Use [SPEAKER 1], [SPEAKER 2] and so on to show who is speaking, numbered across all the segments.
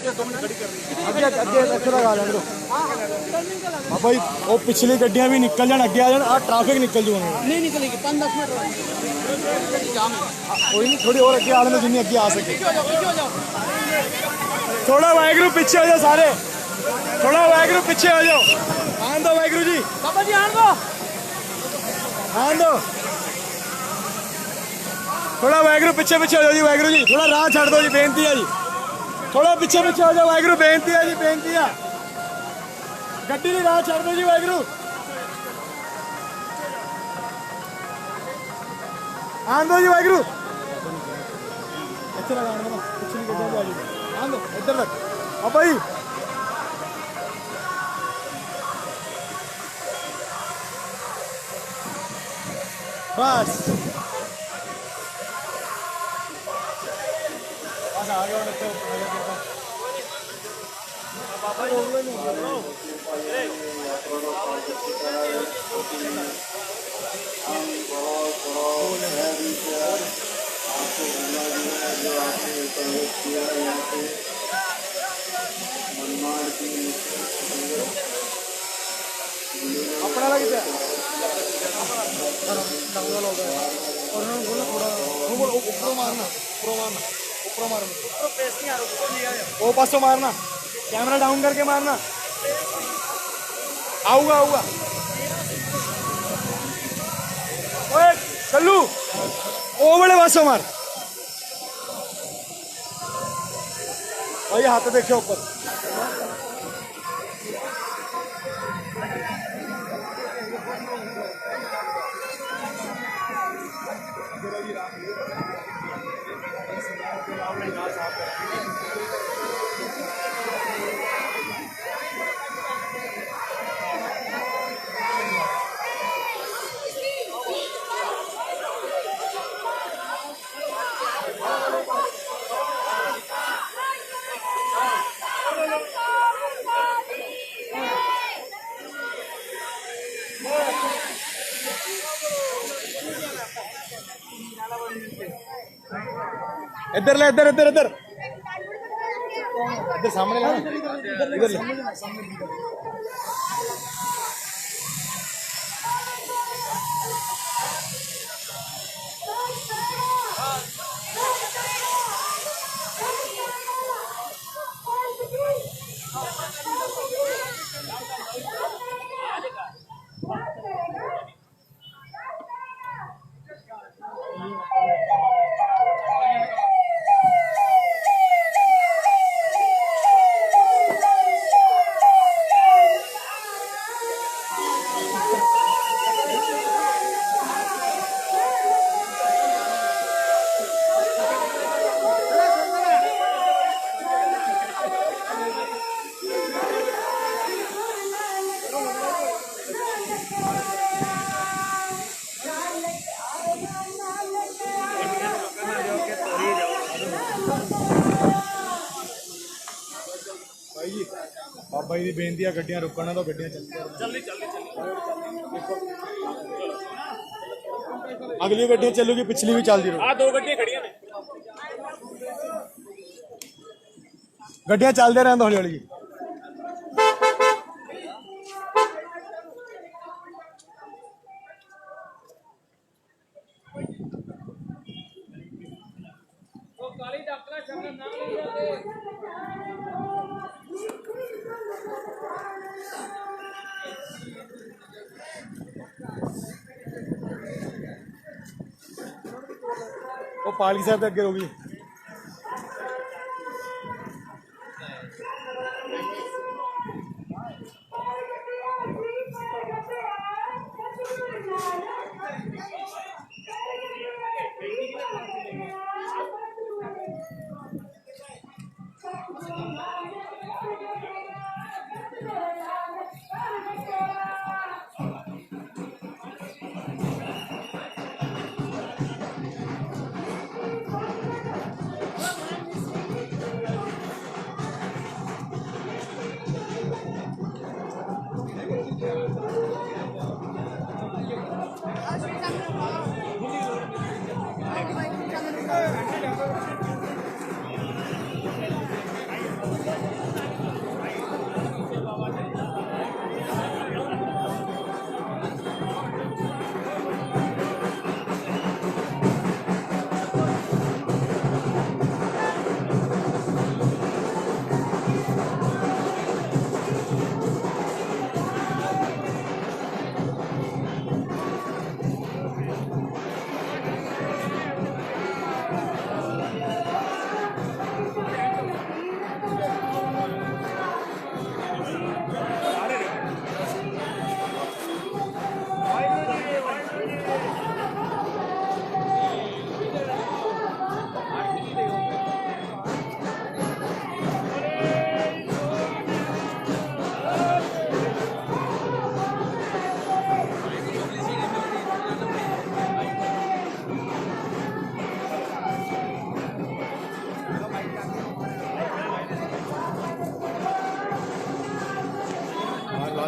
[SPEAKER 1] अगे अगे इत्थे लगा लेंगे भाई वो पिछली गड्डियां भी निकल जान अगे आ जान आ ट्रैफिक निकल जू
[SPEAKER 2] नहीं निकलेगी 5-10 मिनट
[SPEAKER 1] कोई नहीं थोड़ी और अगे आ लेने जिन्नी अगे आ सके थोड़ा वाहगुरू पीछे हो जाओ सारे थोड़ा वाहगुरू पीछे हो जाओ आन दो वाहगुरू जी
[SPEAKER 2] बाबा जी आन दो
[SPEAKER 1] थोड़ा वाहगुरू पीछे पीछे हो जाओ जी वाहगुरू जी थोड़ा राह छड़ दो जी बेनती है जी थोड़ा पीछे पीछे हो जाओ वाहगुरू बेनती है जी बेनती है गड्डी की राह छड़ दो जी वाहगुरू आन दो जी वाहगुरू अच्छा लगा पिछली गड्डी आ जाओ आन दो इधर तक अब भाई बस आगे अपना लगे दंगल हो गया और उन्होंने बोला थोड़ा वो बोलो ऊपर मारना वो पासों मारना कैमरा डाउन करके मारना आऊगा ओए चलू ओ बड़े पासों मार भाई हाथ देखिए ऊपर इधर ले इधर सामने ले इधर ले बाबा जी की बेनती है गड्डियां रुकना तो गड्डियां अगली गड्डियां चलूगी पिछली भी चलती रहो दो गड्डियां खड़ियां ने गड्डियां चलते रहने हौली हौली वो पालकी साहब अगे होगी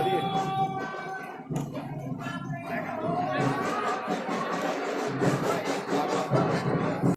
[SPEAKER 1] दीए